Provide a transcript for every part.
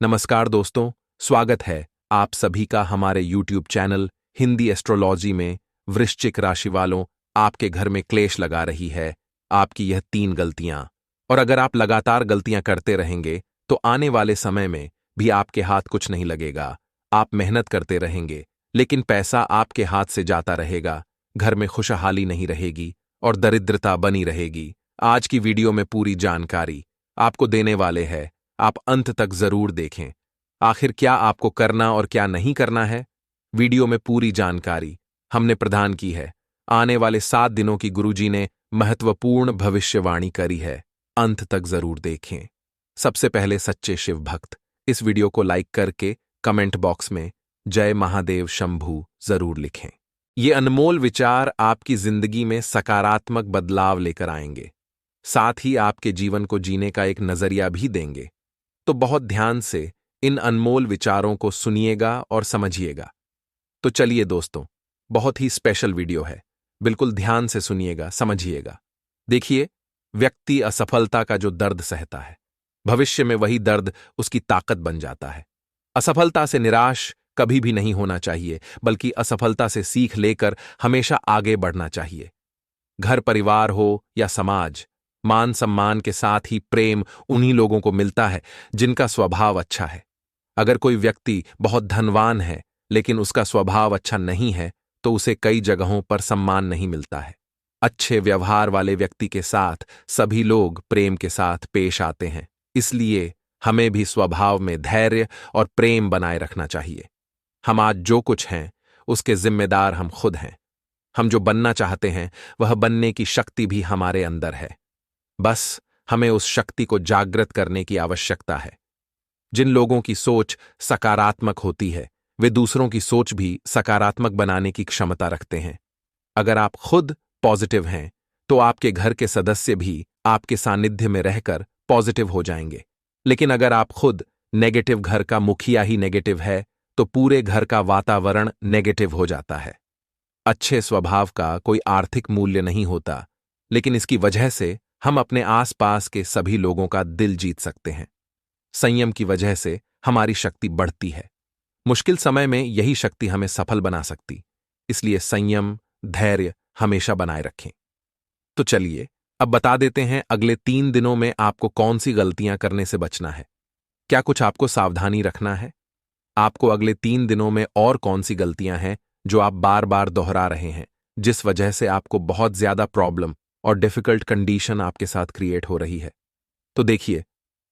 नमस्कार दोस्तों, स्वागत है आप सभी का हमारे YouTube चैनल हिंदी एस्ट्रोलॉजी में। वृश्चिक राशि वालों, आपके घर में क्लेश लगा रही है आपकी यह 3 गलतियां। और अगर आप लगातार गलतियां करते रहेंगे तो आने वाले समय में भी आपके हाथ कुछ नहीं लगेगा। आप मेहनत करते रहेंगे लेकिन पैसा आपके हाथ से जाता रहेगा, घर में खुशहाली नहीं रहेगी और दरिद्रता बनी रहेगी। आज की वीडियो में पूरी जानकारी आपको देने वाले हैं, आप अंत तक जरूर देखें। आखिर क्या आपको करना और क्या नहीं करना है, वीडियो में पूरी जानकारी हमने प्रदान की है। आने वाले 7 दिनों की गुरुजी ने महत्वपूर्ण भविष्यवाणी करी है, अंत तक जरूर देखें। सबसे पहले सच्चे शिव भक्त इस वीडियो को लाइक करके कमेंट बॉक्स में जय महादेव शंभू जरूर लिखें। ये अनमोल विचार आपकी जिंदगी में सकारात्मक बदलाव लेकर आएंगे, साथ ही आपके जीवन को जीने का एक नजरिया भी देंगे। तो बहुत ध्यान से इन अनमोल विचारों को सुनिएगा और समझिएगा। तो चलिए दोस्तों, बहुत ही स्पेशल वीडियो है, बिल्कुल ध्यान से सुनिएगा, समझिएगा। देखिए, व्यक्ति असफलता का जो दर्द सहता है, भविष्य में वही दर्द उसकी ताकत बन जाता है। असफलता से निराश कभी भी नहीं होना चाहिए, बल्कि असफलता से सीख लेकर हमेशा आगे बढ़ना चाहिए। घर परिवार हो या समाज, मान सम्मान के साथ ही प्रेम उन्हीं लोगों को मिलता है जिनका स्वभाव अच्छा है। अगर कोई व्यक्ति बहुत धनवान है लेकिन उसका स्वभाव अच्छा नहीं है तो उसे कई जगहों पर सम्मान नहीं मिलता है। अच्छे व्यवहार वाले व्यक्ति के साथ सभी लोग प्रेम के साथ पेश आते हैं, इसलिए हमें भी स्वभाव में धैर्य और प्रेम बनाए रखना चाहिए। हम आज जो कुछ हैं उसके जिम्मेदार हम खुद हैं। हम जो बनना चाहते हैं वह बनने की शक्ति भी हमारे अंदर है, बस हमें उस शक्ति को जागृत करने की आवश्यकता है। जिन लोगों की सोच सकारात्मक होती है वे दूसरों की सोच भी सकारात्मक बनाने की क्षमता रखते हैं। अगर आप खुद पॉजिटिव हैं तो आपके घर के सदस्य भी आपके सानिध्य में रहकर पॉजिटिव हो जाएंगे। लेकिन अगर आप खुद नेगेटिव, घर का मुखिया ही नेगेटिव है तो पूरे घर का वातावरण नेगेटिव हो जाता है। अच्छे स्वभाव का कोई आर्थिक मूल्य नहीं होता, लेकिन इसकी वजह से हम अपने आसपास के सभी लोगों का दिल जीत सकते हैं। संयम की वजह से हमारी शक्ति बढ़ती है। मुश्किल समय में यही शक्ति हमें सफल बना सकती, इसलिए संयम, धैर्य हमेशा बनाए रखें। तो चलिए अब बता देते हैं अगले 3 दिनों में आपको कौन सी गलतियां करने से बचना है। क्या कुछ आपको सावधानी रखना है? आपको अगले 3 दिनों में और कौन सी गलतियां हैं जो आप बार बार दोहरा रहे हैं, जिस वजह से आपको बहुत ज्यादा प्रॉब्लम और डिफिकल्ट कंडीशन आपके साथ क्रिएट हो रही है? तो देखिए,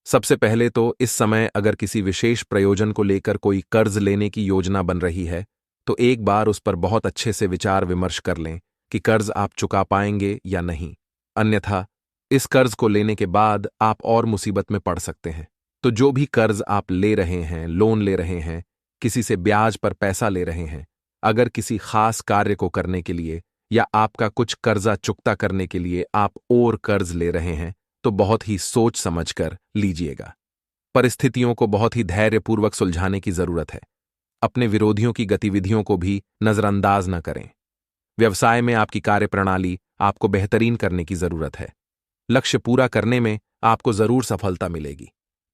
सबसे पहले तो इस समय अगर किसी विशेष प्रयोजन को लेकर कोई कर्ज लेने की योजना बन रही है तो एक बार उस पर बहुत अच्छे से विचार विमर्श कर लें कि कर्ज आप चुका पाएंगे या नहीं। अन्यथा इस कर्ज को लेने के बाद आप और मुसीबत में पड़ सकते हैं। तो जो भी कर्ज आप ले रहे हैं, लोन ले रहे हैं, किसी से ब्याज पर पैसा ले रहे हैं, अगर किसी खास कार्य को करने के लिए या आपका कुछ कर्जा चुकता करने के लिए आप और कर्ज ले रहे हैं तो बहुत ही सोच समझकर लीजिएगा। परिस्थितियों को बहुत ही धैर्यपूर्वक सुलझाने की जरूरत है। अपने विरोधियों की गतिविधियों को भी नजरअंदाज न करें। व्यवसाय में आपकी कार्यप्रणाली आपको बेहतरीन करने की जरूरत है। लक्ष्य पूरा करने में आपको जरूर सफलता मिलेगी।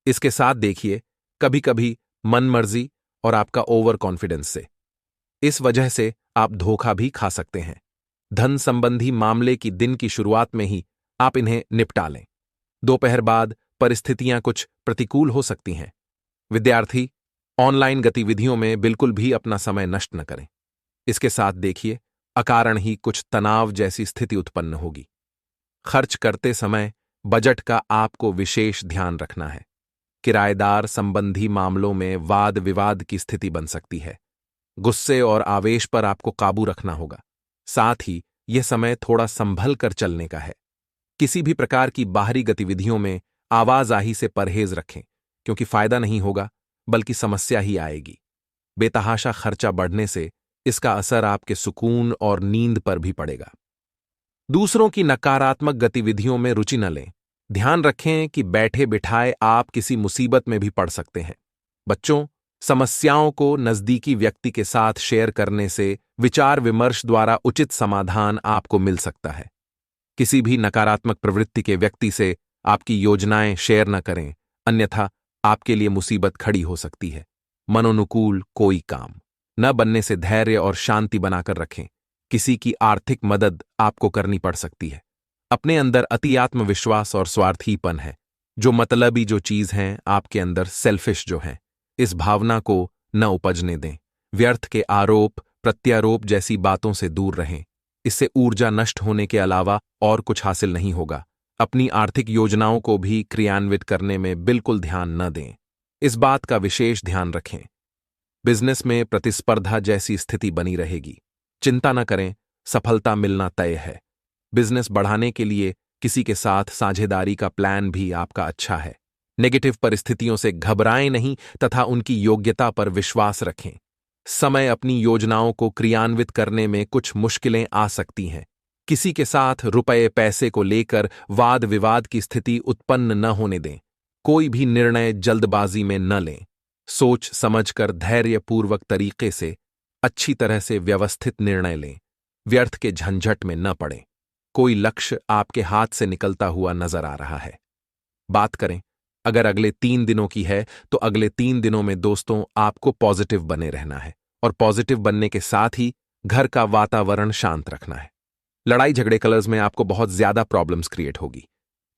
इसके साथ देखिए, कभी कभी मनमर्जी और आपका ओवर कॉन्फिडेंस से इस वजह से आप धोखा भी खा सकते हैं। धन संबंधी मामले की दिन की शुरुआत में ही आप इन्हें निपटा लें। दोपहर बाद परिस्थितियां कुछ प्रतिकूल हो सकती हैं। विद्यार्थी ऑनलाइन गतिविधियों में बिल्कुल भी अपना समय नष्ट न करें। इसके साथ देखिए, अकारण ही कुछ तनाव जैसी स्थिति उत्पन्न होगी। खर्च करते समय बजट का आपको विशेष ध्यान रखना है। किराएदार संबंधी मामलों में वाद विवाद की स्थिति बन सकती है। गुस्से और आवेश पर आपको काबू रखना होगा। साथ ही यह समय थोड़ा संभल कर चलने का है। किसी भी प्रकार की बाहरी गतिविधियों में आवाजाही से परहेज रखें, क्योंकि फायदा नहीं होगा बल्कि समस्या ही आएगी। बेतहाशा खर्चा बढ़ने से इसका असर आपके सुकून और नींद पर भी पड़ेगा। दूसरों की नकारात्मक गतिविधियों में रुचि न लें। ध्यान रखें कि बैठे बिठाए आप किसी मुसीबत में भी पड़ सकते हैं। बच्चों, समस्याओं को नजदीकी व्यक्ति के साथ शेयर करने से विचार विमर्श द्वारा उचित समाधान आपको मिल सकता है। किसी भी नकारात्मक प्रवृत्ति के व्यक्ति से आपकी योजनाएं शेयर न करें, अन्यथा आपके लिए मुसीबत खड़ी हो सकती है। मनोनुकूल कोई काम न बनने से धैर्य और शांति बनाकर रखें। किसी की आर्थिक मदद आपको करनी पड़ सकती है। अपने अंदर अति आत्मविश्वास और स्वार्थीपन है। जो मतलबी जो चीज हैं आपके अंदर सेल्फिश जो हैं, इस भावना को न उपजने दें। व्यर्थ के आरोप प्रत्यारोप जैसी बातों से दूर रहें। इससे ऊर्जा नष्ट होने के अलावा और कुछ हासिल नहीं होगा। अपनी आर्थिक योजनाओं को भी क्रियान्वित करने में बिल्कुल ध्यान न दें। इस बात का विशेष ध्यान रखें। बिजनेस में प्रतिस्पर्धा जैसी स्थिति बनी रहेगी। चिंता न करें, सफलता मिलना तय है। बिजनेस बढ़ाने के लिए किसी के साथ साझेदारी का प्लान भी आपका अच्छा है। नेगेटिव परिस्थितियों से घबराएं नहीं तथा उनकी योग्यता पर विश्वास रखें। समय अपनी योजनाओं को क्रियान्वित करने में कुछ मुश्किलें आ सकती हैं। किसी के साथ रुपए पैसे को लेकर वाद विवाद की स्थिति उत्पन्न न होने दें। कोई भी निर्णय जल्दबाजी में न लें। सोच समझकर धैर्यपूर्वक तरीके से अच्छी तरह से व्यवस्थित निर्णय लें। व्यर्थ के झंझट में न पड़ें। कोई लक्ष्य आपके हाथ से निकलता हुआ नजर आ रहा है। बात करें अगर अगले 3 दिनों की है तो अगले 3 दिनों में दोस्तों आपको पॉजिटिव बने रहना है और पॉजिटिव बनने के साथ ही घर का वातावरण शांत रखना है। लड़ाई झगड़े कलर्स में आपको बहुत ज्यादा प्रॉब्लम्स क्रिएट होगी।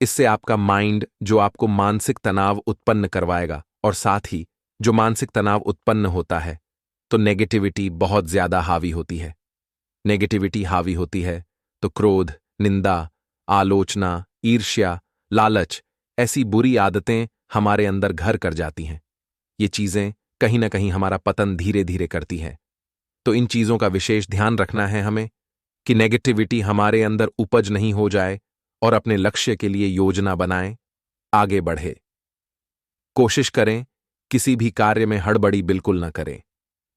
इससे आपका माइंड जो आपको मानसिक तनाव उत्पन्न करवाएगा और साथ ही जो मानसिक तनाव उत्पन्न होता है तो नेगेटिविटी बहुत ज्यादा हावी होती है। नेगेटिविटी हावी होती है तो क्रोध, निंदा, आलोचना, ईर्ष्या, लालच ऐसी बुरी आदतें हमारे अंदर घर कर जाती हैं। ये चीजें कहीं ना कहीं हमारा पतन धीरे धीरे करती हैं। तो इन चीजों का विशेष ध्यान रखना है हमें कि नेगेटिविटी हमारे अंदर उपज नहीं हो जाए और अपने लक्ष्य के लिए योजना बनाएं, आगे बढ़े। कोशिश करें किसी भी कार्य में हड़बड़ी बिल्कुल न करें।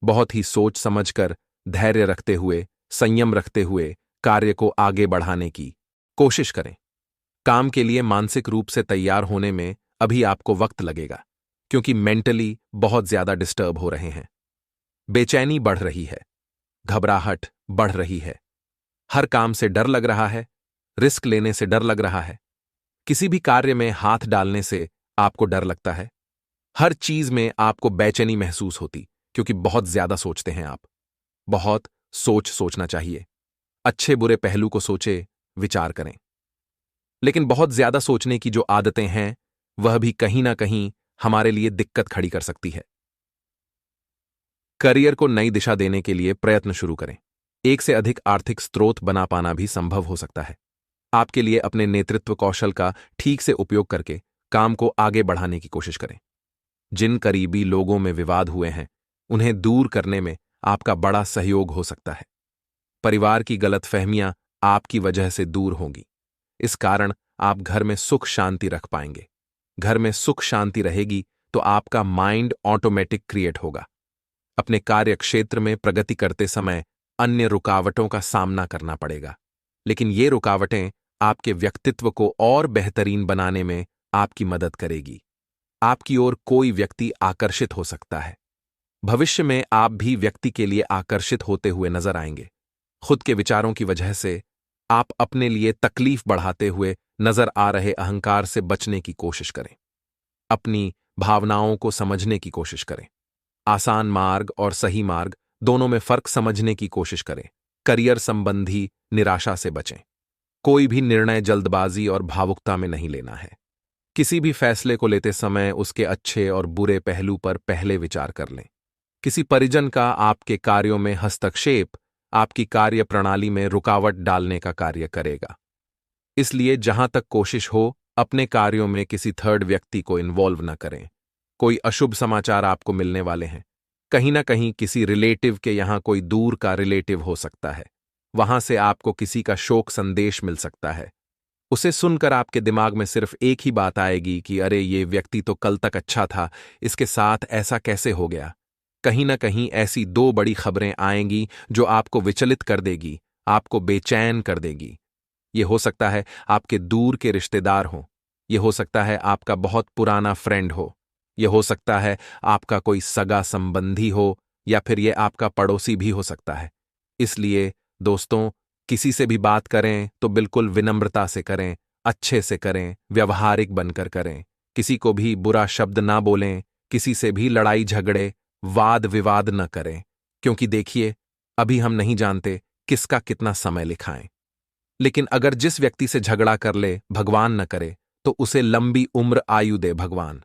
बहुत ही सोच समझकर, धैर्य रखते हुए, संयम रखते हुए कार्य को आगे बढ़ाने की कोशिश करें। काम के लिए मानसिक रूप से तैयार होने में अभी आपको वक्त लगेगा क्योंकि मेंटली बहुत ज्यादा डिस्टर्ब हो रहे हैं। बेचैनी बढ़ रही है, घबराहट बढ़ रही है, हर काम से डर लग रहा है, रिस्क लेने से डर लग रहा है, किसी भी कार्य में हाथ डालने से आपको डर लगता है। हर चीज में आपको बेचैनी महसूस होती क्योंकि बहुत ज्यादा सोचते हैं आप। बहुत सोचना चाहिए। अच्छे बुरे पहलू को सोचे, विचार करें। लेकिन बहुत ज्यादा सोचने की जो आदतें हैं वह भी कहीं ना कहीं हमारे लिए दिक्कत खड़ी कर सकती है। करियर को नई दिशा देने के लिए प्रयत्न शुरू करें। एक से अधिक आर्थिक स्रोत बना पाना भी संभव हो सकता है। आपके लिए अपने नेतृत्व कौशल का ठीक से उपयोग करके काम को आगे बढ़ाने की कोशिश करें। जिन करीबी लोगों में विवाद हुए हैं उन्हें दूर करने में आपका बड़ा सहयोग हो सकता है। परिवार की गलतफहमियां आपकी वजह से दूर होंगी। इस कारण आप घर में सुख शांति रख पाएंगे। घर में सुख शांति रहेगी तो आपका माइंड ऑटोमेटिक क्रिएट होगा। अपने कार्य क्षेत्र में प्रगति करते समय अन्य रुकावटों का सामना करना पड़ेगा, लेकिन ये रुकावटें आपके व्यक्तित्व को और बेहतरीन बनाने में आपकी मदद करेगी। आपकी ओर कोई व्यक्ति आकर्षित हो सकता है। भविष्य में आप भी व्यक्ति के लिए आकर्षित होते हुए नजर आएंगे। खुद के विचारों की वजह से आप अपने लिए तकलीफ बढ़ाते हुए नजर आ रहे अहंकार से बचने की कोशिश करें। अपनी भावनाओं को समझने की कोशिश करें। आसान मार्ग और सही मार्ग दोनों में फर्क समझने की कोशिश करें। करियर संबंधी निराशा से बचें। कोई भी निर्णय जल्दबाजी और भावुकता में नहीं लेना है। किसी भी फैसले को लेते समय उसके अच्छे और बुरे पहलू पर पहले विचार कर लें। किसी परिजन का आपके कार्यों में हस्तक्षेप आपकी कार्य प्रणाली में रुकावट डालने का कार्य करेगा। इसलिए जहां तक कोशिश हो अपने कार्यों में किसी थर्ड व्यक्ति को इन्वॉल्व न करें। कोई अशुभ समाचार आपको मिलने वाले हैं। कहीं ना कहीं किसी रिलेटिव के यहां कोई दूर का रिलेटिव हो सकता है। वहां से आपको किसी का शोक संदेश मिल सकता है। उसे सुनकर आपके दिमाग में सिर्फ एक ही बात आएगी कि अरे ये व्यक्ति तो कल तक अच्छा था, इसके साथ ऐसा कैसे हो गया। कहीं ना कहीं ऐसी 2 बड़ी खबरें आएंगी जो आपको विचलित कर देगी, आपको बेचैन कर देगी। ये हो सकता है आपके दूर के रिश्तेदार हों, ये हो सकता है आपका बहुत पुराना फ्रेंड हो, ये हो सकता है आपका कोई सगा संबंधी हो, या फिर ये आपका पड़ोसी भी हो सकता है। इसलिए दोस्तों, किसी से भी बात करें तो बिल्कुल विनम्रता से करें, अच्छे से करें, व्यवहारिक बनकर करें। किसी को भी बुरा शब्द ना बोलें, किसी से भी लड़ाई झगड़े, वाद विवाद न करें, क्योंकि देखिए, अभी हम नहीं जानते किसका कितना समय लिखाएं। लेकिन अगर जिस व्यक्ति से झगड़ा कर ले, भगवान न करे, तो उसे लंबी उम्र आयु दे भगवान।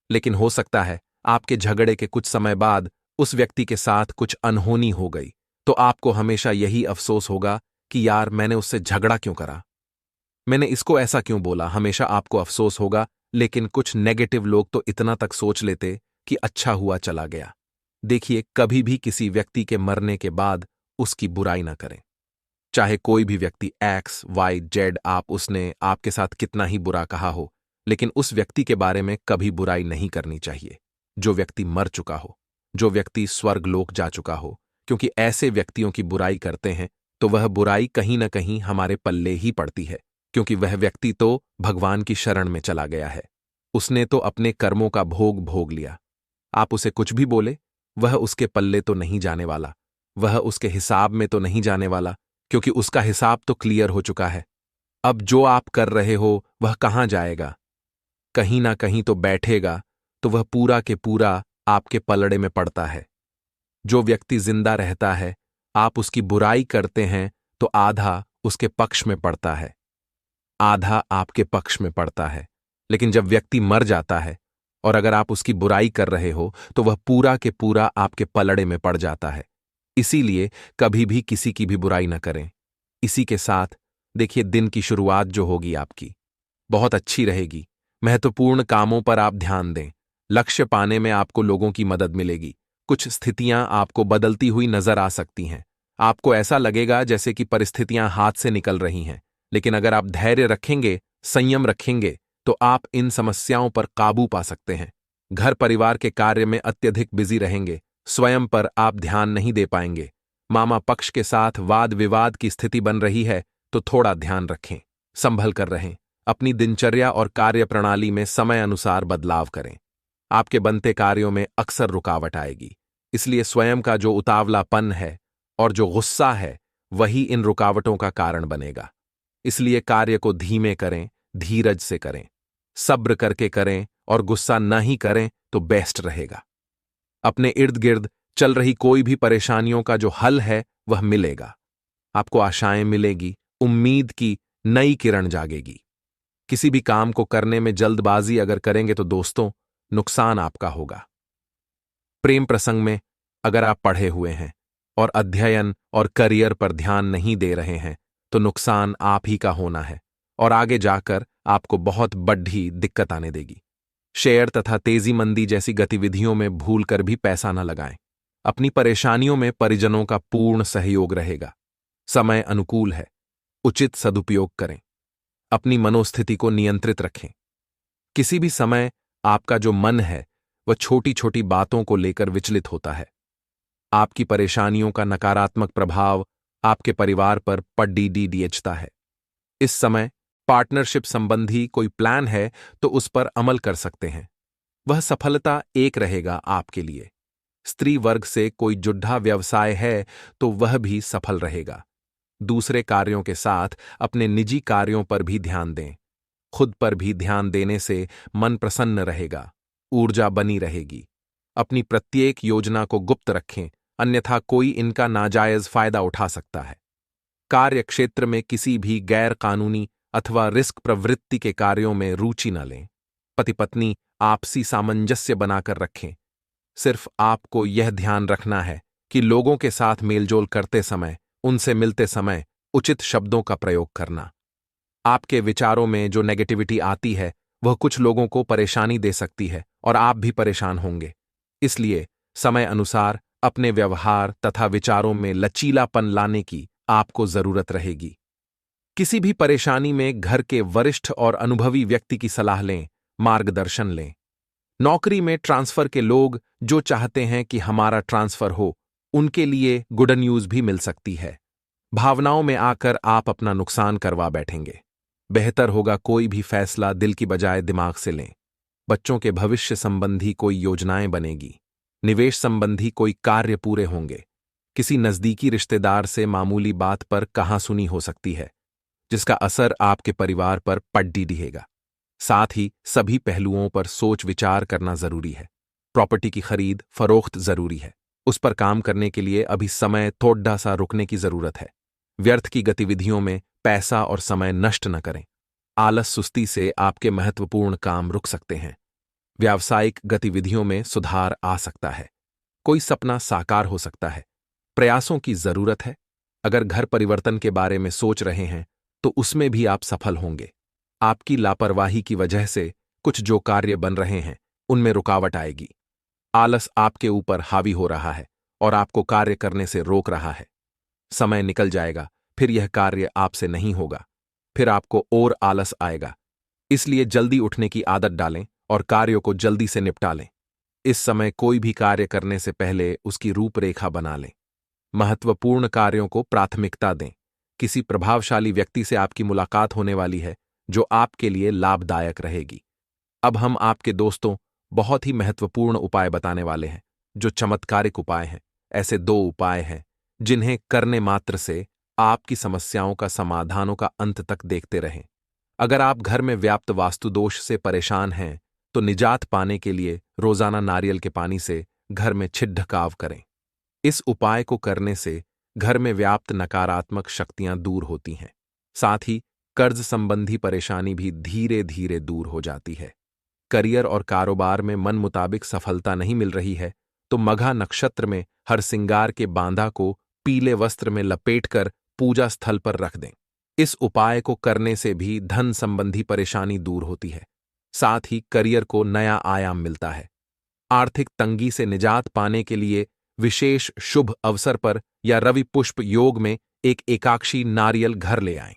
लेकिन हो सकता है आपके झगड़े के कुछ समय बाद उस व्यक्ति के साथ कुछ अनहोनी हो गई, तो आपको हमेशा यही अफसोस होगा कि यार मैंने उससे झगड़ा क्यों करा, मैंने इसको ऐसा क्यों बोला। हमेशा आपको अफसोस होगा, लेकिन कुछ नेगेटिव लोग तो इतना तक सोच लेते कि अच्छा हुआ चला गया। देखिए, कभी भी किसी व्यक्ति के मरने के बाद उसकी बुराई ना करें। चाहे कोई भी व्यक्ति एक्स वाई जेड उसने आपके साथ कितना ही बुरा कहा हो, लेकिन उस व्यक्ति के बारे में कभी बुराई नहीं करनी चाहिए जो व्यक्ति मर चुका हो, जो व्यक्ति स्वर्ग लोक जा चुका हो, क्योंकि ऐसे व्यक्तियों की बुराई करते हैं तो वह बुराई कहीं न कहीं हमारे पल्ले ही पड़ती है, क्योंकि वह व्यक्ति तो भगवान की शरण में चला गया है। उसने तो अपने कर्मों का भोग भोग लिया। आप उसे कुछ भी बोले, वह उसके पल्ले तो नहीं जाने वाला, वह उसके हिसाब में तो नहीं जाने वाला, क्योंकि उसका हिसाब तो क्लियर हो चुका है। अब जो आप कर रहे हो वह कहां जाएगा, कहीं ना कहीं तो बैठेगा, तो वह पूरा के पूरा आपके पलड़े में पड़ता है। जो व्यक्ति जिंदा रहता है, आप उसकी बुराई करते हैं तो आधा उसके पक्ष में पड़ता है, आधा आपके पक्ष में पड़ता है। लेकिन जब व्यक्ति मर जाता है और अगर आप उसकी बुराई कर रहे हो तो वह पूरा के पूरा आपके पलड़े में पड़ जाता है। इसीलिए कभी भी किसी की भी बुराई न करें। इसी के साथ देखिए, दिन की शुरुआत जो होगी आपकी बहुत अच्छी रहेगी। महत्वपूर्ण कामों पर आप ध्यान दें। लक्ष्य पाने में आपको लोगों की मदद मिलेगी। कुछ स्थितियां आपको बदलती हुई नजर आ सकती हैं। आपको ऐसा लगेगा जैसे कि परिस्थितियां हाथ से निकल रही हैं, लेकिन अगर आप धैर्य रखेंगे, संयम रखेंगे, तो आप इन समस्याओं पर काबू पा सकते हैं। घर परिवार के कार्य में अत्यधिक बिजी रहेंगे, स्वयं पर आप ध्यान नहीं दे पाएंगे। मामा पक्ष के साथ वाद विवाद की स्थिति बन रही है, तो थोड़ा ध्यान रखें, संभल कर रहें। अपनी दिनचर्या और कार्य प्रणाली में समय अनुसार बदलाव करें। आपके बनते कार्यों में अक्सर रुकावट आएगी, इसलिए स्वयं का जो उतावलापन है और जो गुस्सा है वही इन रुकावटों का कारण बनेगा। इसलिए कार्य को धीमे करें, धीरज से करें, सब्र करके करें और गुस्सा न ही करें तो बेस्ट रहेगा। अपने इर्द गिर्द चल रही कोई भी परेशानियों का जो हल है वह मिलेगा। आपको आशाएं मिलेगी, उम्मीद की नई किरण जागेगी। किसी भी काम को करने में जल्दबाजी अगर करेंगे तो दोस्तों नुकसान आपका होगा। प्रेम प्रसंग में अगर आप पढ़े हुए हैं और अध्ययन और करियर पर ध्यान नहीं दे रहे हैं तो नुकसान आप ही का होना है और आगे जाकर आपको बहुत बड़ी दिक्कत आने देगी। शेयर तथा तेजी मंदी जैसी गतिविधियों में भूलकर भी पैसा न लगाएं। अपनी परेशानियों में परिजनों का पूर्ण सहयोग रहेगा। समय अनुकूल है, उचित सदुपयोग करें। अपनी मनोस्थिति को नियंत्रित रखें। किसी भी समय आपका जो मन है वह छोटी छोटी बातों को लेकर विचलित होता है। आपकी परेशानियों का नकारात्मक प्रभाव आपके परिवार पर पड़ता है। इस समय पार्टनरशिप संबंधी कोई प्लान है तो उस पर अमल कर सकते हैं। वह सफलता एक रहेगा आपके लिए। स्त्री वर्ग से कोई जुड्ढा व्यवसाय है तो वह भी सफल रहेगा। दूसरे कार्यों के साथ अपने निजी कार्यों पर भी ध्यान दें। खुद पर भी ध्यान देने से मन प्रसन्न रहेगा, ऊर्जा बनी रहेगी। अपनी प्रत्येक योजना को गुप्त रखें, अन्यथा कोई इनका नाजायज फायदा उठा सकता है। कार्य क्षेत्र में किसी भी गैर कानूनी अथवा रिस्क प्रवृत्ति के कार्यों में रुचि न लें। पति पत्नी आपसी सामंजस्य बनाकर रखें। सिर्फ आपको यह ध्यान रखना है कि लोगों के साथ मेलजोल करते समय, उनसे मिलते समय उचित शब्दों का प्रयोग करना। आपके विचारों में जो नेगेटिविटी आती है वह कुछ लोगों को परेशानी दे सकती है और आप भी परेशान होंगे। इसलिए समय अनुसार अपने व्यवहार तथा विचारों में लचीलापन लाने की आपको जरूरत रहेगी। किसी भी परेशानी में घर के वरिष्ठ और अनुभवी व्यक्ति की सलाह लें, मार्गदर्शन लें। नौकरी में ट्रांसफर के लोग जो चाहते हैं कि हमारा ट्रांसफर हो, उनके लिए गुड न्यूज भी मिल सकती है। भावनाओं में आकर आप अपना नुकसान करवा बैठेंगे। बेहतर होगा कोई भी फैसला दिल की बजाय दिमाग से लें। बच्चों के भविष्य संबंधी कोई योजनाएं बनेगी। निवेश संबंधी कोई कार्य पूरे होंगे। किसी नजदीकी रिश्तेदार से मामूली बात पर कहासुनी हो सकती है, जिसका असर आपके परिवार पर पड़ दिखेगा। साथ ही सभी पहलुओं पर सोच विचार करना जरूरी है। प्रॉपर्टी की खरीद फरोख्त जरूरी है, उस पर काम करने के लिए अभी समय थोड़ा सा रुकने की जरूरत है। व्यर्थ की गतिविधियों में पैसा और समय नष्ट न करें। आलस सुस्ती से आपके महत्वपूर्ण काम रुक सकते हैं। व्यावसायिक गतिविधियों में सुधार आ सकता है। कोई सपना साकार हो सकता है। प्रयासों की जरूरत है। अगर घर परिवर्तन के बारे में सोच रहे हैं तो उसमें भी आप सफल होंगे। आपकी लापरवाही की वजह से कुछ जो कार्य बन रहे हैं उनमें रुकावट आएगी। आलस आपके ऊपर हावी हो रहा है और आपको कार्य करने से रोक रहा है। समय निकल जाएगा, फिर यह कार्य आपसे नहीं होगा, फिर आपको और आलस आएगा। इसलिए जल्दी उठने की आदत डालें और कार्यों को जल्दी से निपटा लें। इस समय कोई भी कार्य करने से पहले उसकी रूपरेखा बना लें। महत्वपूर्ण कार्यों को प्राथमिकता दें। किसी प्रभावशाली व्यक्ति से आपकी मुलाकात होने वाली है जो आपके लिए लाभदायक रहेगी। अब हम आपके दोस्तों बहुत ही महत्वपूर्ण उपाय बताने वाले हैं, जो चमत्कारिक उपाय हैं। ऐसे 2 उपाय हैं जिन्हें करने मात्र से आपकी समस्याओं का समाधानों का अंत तक देखते रहें। अगर आप घर में व्याप्त वास्तुदोष से परेशान हैं तो निजात पाने के लिए रोजाना नारियल के पानी से घर में छिड़काव करें। इस उपाय को करने से घर में व्याप्त नकारात्मक शक्तियां दूर होती हैं। साथ ही कर्ज संबंधी परेशानी भी धीरे धीरे दूर हो जाती है। करियर और कारोबार में मन मुताबिक सफलता नहीं मिल रही है तो मघा नक्षत्र में हरसिंगार के बांधा को पीले वस्त्र में लपेटकर पूजा स्थल पर रख दें। इस उपाय को करने से भी धन संबंधी परेशानी दूर होती है। साथ ही करियर को नया आयाम मिलता है। आर्थिक तंगी से निजात पाने के लिए विशेष शुभ अवसर पर या रवि पुष्प योग में एक एकाक्षी नारियल घर ले आएं।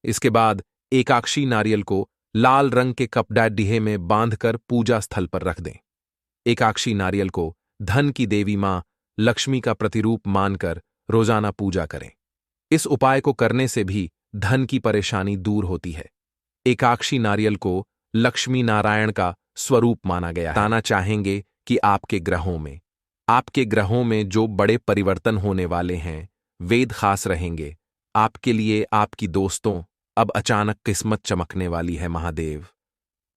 इसके बाद एकाक्षी नारियल को लाल रंग के कपड़ा डिहे में बांधकर पूजा स्थल पर रख दें। एकाक्षी नारियल को धन की देवी मां लक्ष्मी का प्रतिरूप मानकर रोजाना पूजा करें। इस उपाय को करने से भी धन की परेशानी दूर होती है। एकाक्षी नारियल को लक्ष्मी नारायण का स्वरूप माना गया है। बताना चाहेंगे कि आपके ग्रहों में जो बड़े परिवर्तन होने वाले हैं, वेद खास रहेंगे। आपके लिए आपकी दोस्तों अब अचानक किस्मत चमकने वाली है। महादेव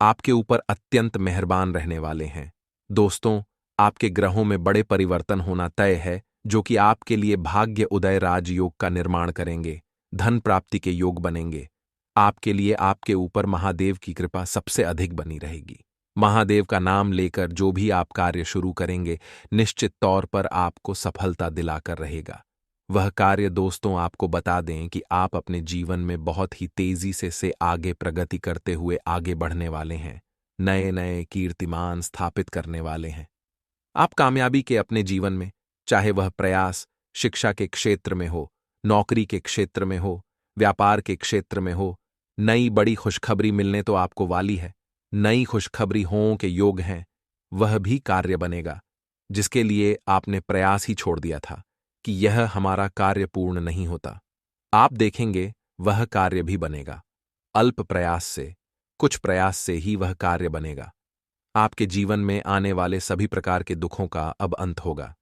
आपके ऊपर अत्यंत मेहरबान रहने वाले हैं। दोस्तों, आपके ग्रहों में बड़े परिवर्तन होना तय है, जो कि आपके लिए भाग्य उदय राजयोग का निर्माण करेंगे। धन प्राप्ति के योग बनेंगे। आपके लिए आपके ऊपर महादेव की कृपा सबसे अधिक बनी रहेगी। महादेव का नाम लेकर जो भी आप कार्य शुरू करेंगे, निश्चित तौर पर आपको सफलता दिलाकर रहेगा। वह कार्य दोस्तों आपको बता दें कि आप अपने जीवन में बहुत ही तेजी से आगे प्रगति करते हुए आगे बढ़ने वाले हैं। नए नए कीर्तिमान स्थापित करने वाले हैं। आप कामयाबी के अपने जीवन में, चाहे वह प्रयास शिक्षा के क्षेत्र में हो, नौकरी के क्षेत्र में हो, व्यापार के क्षेत्र में हो, नई बड़ी खुशखबरी मिलने तो आपको वाली है। नई खुशखबरी हों के योग हैं। वह भी कार्य बनेगा जिसके लिए आपने प्रयास ही छोड़ दिया था कि यह हमारा कार्य पूर्ण नहीं होता। आप देखेंगे वह कार्य भी बनेगा। अल्प प्रयास से, कुछ प्रयास से ही वह कार्य बनेगा। आपके जीवन में आने वाले सभी प्रकार के दुखों का अब अंत होगा।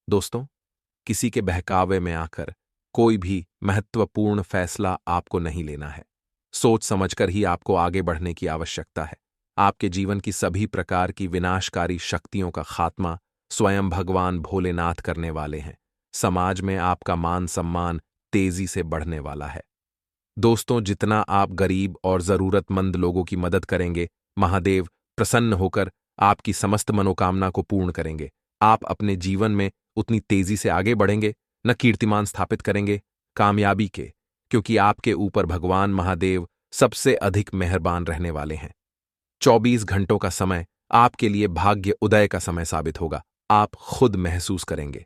दोस्तों, किसी के बहकावे में आकर कोई भी महत्वपूर्ण फैसला आपको नहीं लेना है। सोच समझकर ही आपको आगे बढ़ने की आवश्यकता है। आपके जीवन की सभी प्रकार की विनाशकारी शक्तियों का खात्मा स्वयं भगवान भोलेनाथ करने वाले हैं। समाज में आपका मान सम्मान तेजी से बढ़ने वाला है। दोस्तों, जितना आप गरीब और जरूरतमंद लोगों की मदद करेंगे, महादेव प्रसन्न होकर आपकी समस्त मनोकामना को पूर्ण करेंगे। आप अपने जीवन में उतनी तेजी से आगे बढ़ेंगे, न कीर्तिमान स्थापित करेंगे कामयाबी के, क्योंकि आपके ऊपर भगवान महादेव सबसे अधिक मेहरबान रहने वाले हैं। 24 घंटों का समय आपके लिए भाग्य उदय का समय साबित होगा। आप खुद महसूस करेंगे।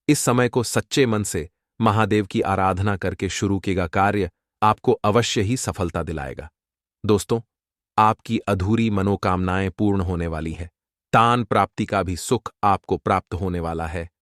इस समय को सच्चे मन से महादेव की आराधना करके शुरू किया कार्य आपको अवश्य ही सफलता दिलाएगा। दोस्तों, आपकी अधूरी मनोकामनाएं पूर्ण होने वाली है। दान प्राप्ति का भी सुख आपको प्राप्त होने वाला है।